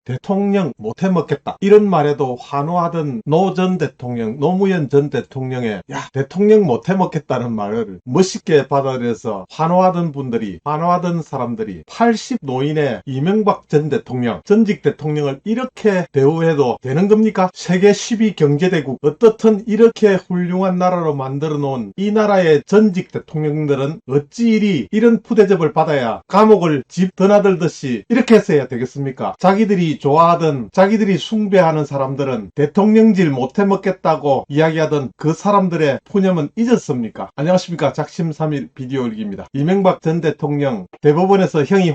대통령 못해 먹겠다 이런 말에도 환호하던 노 전 대통령, 노무현 전 대통령의 야 대통령 못해 먹겠다는 말을 멋있게 받아들여서 환호하던 분들이, 환호하던 사람들이 80 노인의 이명박 전 대통령, 전직 대통령을 이렇게 대우해도 되는 겁니까? 세계 10위 경제대국, 어떻든 이렇게 훌륭한 나라로 만들어 놓은 이 나라의 전직 대통령들은 어찌 이리 이런 푸대접을 받아야 감옥을 집 드나들듯이 이렇게 했어야 되겠습니까? 자기들이 좋아하던, 자기들이 숭배하는 사람들은 대통령질 못해 먹겠다고 이야기하던 그 사람들의 푸념은 잊었습니까? 안녕하십니까? 작심삼일 비디오 일기입니다. 이명박 전 대통령 대법원에서 형이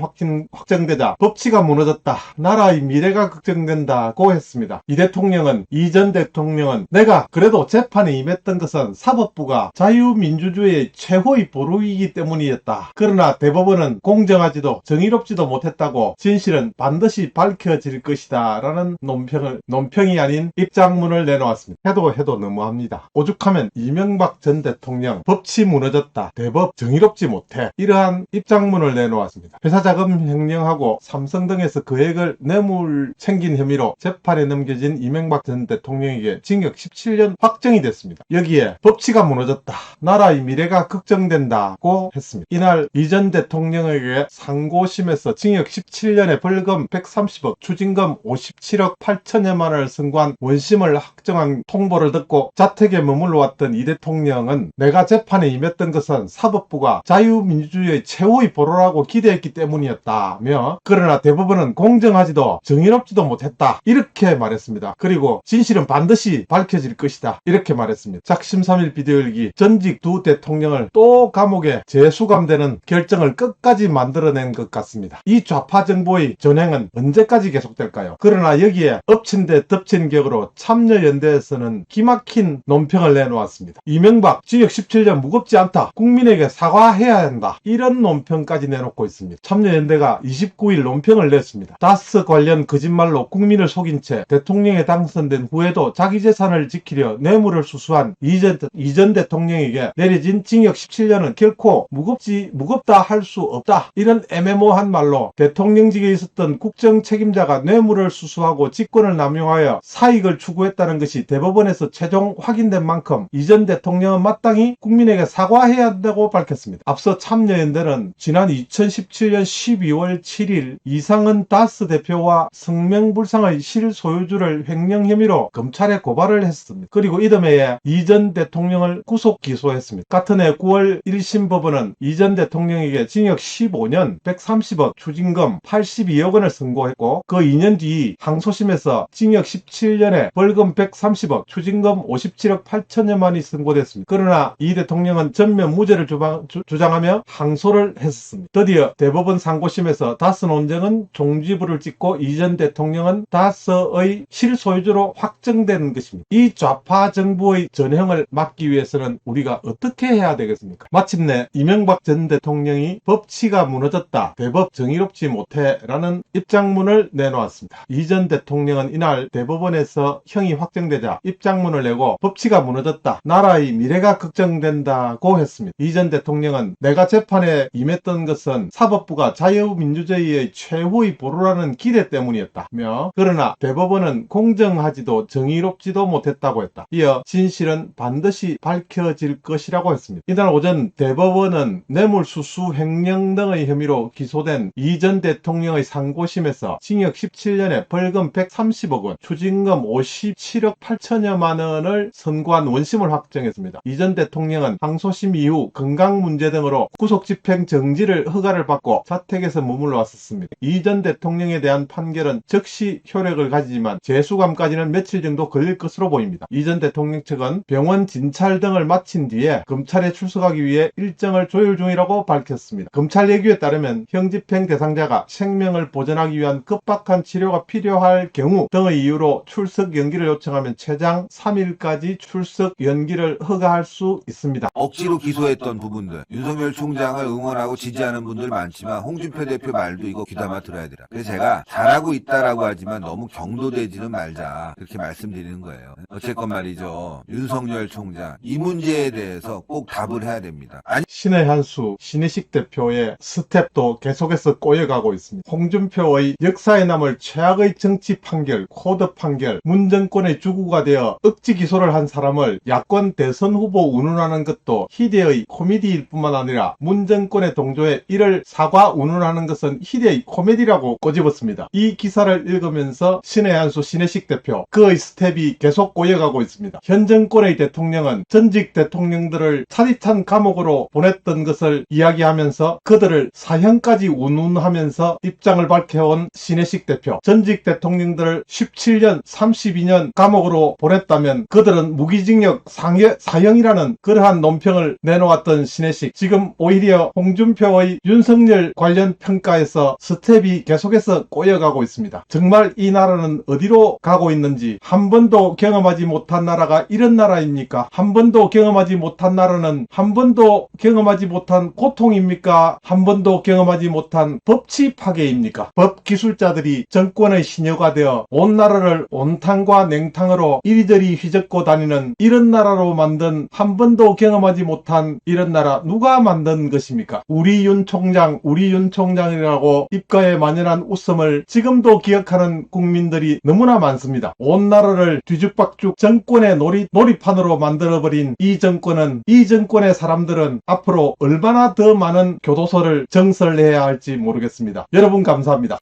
확정되자 법치가 무너졌다, 나라의 미래가 걱정된다고 했습니다. 이 대통령은, 이 전 대통령은 내가 그래도 재판에 임했던 것은 사법부가 자유민주주의의 최고의 보루이기 때문이었다. 그러나 대법원은 공정하지도 정의롭지도 못했다고 진실은 반드시 밝혀질 것이다 라는 논평이 아닌 입장문을 내놓았습니다. 해도 너무합니다. 오죽하면 이명박 전 대통령 법치 무너졌다, 대법 정의롭지 못해, 이러한 입장문을 내놓았습니다. 회사자금 횡령하고 삼성 등에서 거액을 뇌물 챙긴 혐의로 재판에 넘겨진 이명박 전 대통령에게 징역 17년 확정이 됐습니다. 여기에 법치가 무너졌다, 나라의 미래가 걱정된다고 했습니다. 이날 이 전 대통령에게 상고심에서 징역 17년에 벌금 130억, 추징금 57억 8천여만 원을 선고한 원심을 확정한 통보를 듣고 자택에 머물러 왔던 이 대통령은 내가 재판에 임했던 것은 사법부가 자유민주주의의 최후의 보루라고 기대했기 때문이었다며, 그러나 대법원은 공정하지도 정의롭지도 못했다 이렇게 말했습니다. 그리고 진실은 반드시 밝혀질 것이다 이렇게 말했습니다. 작심삼일 비디오 일기, 전직 두 대통령을 또 감옥에 재수감되는 결정을 끝까지 만들어낸 것 같습니다. 이 좌파 정부의 전횡은 언제까지 계속될까요? 그러나 여기에 엎친 데 덮친 격으로 참여연대에서는 기막힌 논평을 내놓았습니다. 이명박 징역 17년 무겁지 않다, 국민에게 사과해야 한다, 이런 논평까지 내놓고 있습니다. 참여연대가 29일 논평을 냈습니다. 다스 관련 거짓말로 국민을 속인 채 대통령에 당선된 후에도 자기 재산을 지키려 뇌물을 수수한 이 전 대통령에게 내려진 징역 17년은 결코 무겁다 할 수 없다, 이런 애매모호한 말로 대통령직에 있었던 국정 책임자가 뇌물을 수수하고 직권을 남용하여 사익을 추구했다는 것이 대법원에서 최종 확인된 만큼 이 전 대통령은 마땅히 국민에게 사과해야 한다고 밝혔습니다. 앞서 참여연대는 지난 2017년 12월 7일 이상은 다스 대표와 성명불상의 실소유주를 횡령 혐의로 검찰에 고발을 했습니다. 그리고 이듬해에 이 전 대통령을 구속 기소했습니다. 같은 해 9월 1심 법원은 이 전 대통령에게 징역 15년 130억, 추징금 82억 원을 선고했고, 그 2년 뒤 항소심에서 징역 17년에 벌금 130억, 추징금 57억 8천여만 원이 선고됐습니다. 그러나 이 대통령은 전면 무죄를 주장하며 항소를 했었습니다. 드디어 대법원 상고심에서 다스 논쟁은 종지부를 찍고 이 전 대통령은 다스의 실소유주로 확정된 것입니다. 이 좌파 정부의 전형을 막기 위해서는 우리가 어떻게 해야 되겠습니까? 마침내 이명박 전 대통령이 법치가 무너졌다, 대법 정의롭지 못해 라는 입장문을 내놓았습니다. 이 전 대통령은 이날 대법원에서 형이 확정되자 입장문을 내고 법치가 무너졌다, 나라의 미래가 걱정된다고 했습니다. 이 전 대통령은 내가 재판에 임했던 것은 사법부가 자유민주주의의 최후의 보루라는 기대 때문이었다며, 그러나 대법원은 공정하지도 정의롭지도 못했다고 했다. 이어 진실은 반드시 밝혀질 것이라고 했습니다. 이날 오전 대법원은 뇌물수수 횡령 등의 혐의로 기소된 이 전 대통령의 상고심에서 징역 17년에 벌금 130억 원, 추징금 57억 8천여만 원을 선고한 원심을 확정했습니다. 이 전 대통령은 항소심 이후 건강 문제 등으로 구속집행 정지를 허가를 받고 자택에서 머물러 왔었습니다. 이 전 대통령에 대한 판결은 즉시 효력을 가지지만 재수감까지는 며칠 정도 걸릴 것으로 보입니다. 이 전 대통령 측은 병원 진찰 등을 마친 뒤에 검찰에 출석하기 위해 일정을 조율 중이라고 밝혔습니다. 검찰 얘기에 따르면 형집행 대상자가 생명을 보존하기 위한 급박한 치료가 필요할 경우 등의 이유로 출석 연기를 요청하면 최장 3일까지 출석 연기를 허가할 수 있습니다. 억지로 기소했던 부분들, 윤석열 총장을 응원하고 지지하는 분들 많지만 홍준표 대표 말도 이거 귀담아 들어야 되라. 그래서 제가 잘하고 있다라고 하지만 너무 경도되지는 말자, 그렇게 말씀드리는 거예요. 어쨌건 말이죠, 윤석열 총장 이 문제에 대해서 꼭 답을 해야 됩니다. 신의 한수, 신의식 대표의 스텝도 계속해서 꼬여가고 있습니다. 홍준표의 역사에 남을 사람을 최악의 정치 판결, 코드 판결, 문정권의 주구가 되어 억지 기소를 한 사람을 야권 대선 후보 운운하는 것도 희대의 코미디일 뿐만 아니라 문정권의 동조에 이를 사과 운운하는 것은 희대의 코미디라고 꼬집었습니다. 이 기사를 읽으면서 신의 한수 신혜식 대표, 그의 스텝이 계속 꼬여가고 있습니다. 현 정권의 대통령은 전직 대통령들을 차디찬 감옥으로 보냈던 것을 이야기하면서 그들을 사형까지 운운하면서 입장을 밝혀온 신혜식 대표, 전직 대통령들을 17년, 32년 감옥으로 보냈다면 그들은 무기징역 사형이라는 그러한 논평을 내놓았던 신혜식, 지금 오히려 홍준표의 윤석열 관련 평가에서 스텝이 계속해서 꼬여가고 있습니다. 정말 이 나라는 어디로 가고 있는지, 한 번도 경험하지 못한 나라가 이런 나라입니까? 한 번도 경험하지 못한 나라는 한 번도 경험하지 못한 고통입니까? 한 번도 경험하지 못한 법치 파괴입니까? 법기술자들이 정권의 시녀가 되어 온 나라를 온탕과 냉탕으로 이리저리 휘젓고 다니는 이런 나라로 만든, 한 번도 경험하지 못한 이런 나라 누가 만든 것입니까? 우리 윤 총장이라고 입가에 만연한 웃음을 지금도 기억하는 국민들이 너무나 많습니다. 온 나라를 뒤죽박죽 정권의 놀이판으로 만들어버린 이 정권의 사람들은 앞으로 얼마나 더 많은 교도소를 정설해야 할지 모르겠습니다. 여러분 감사합니다.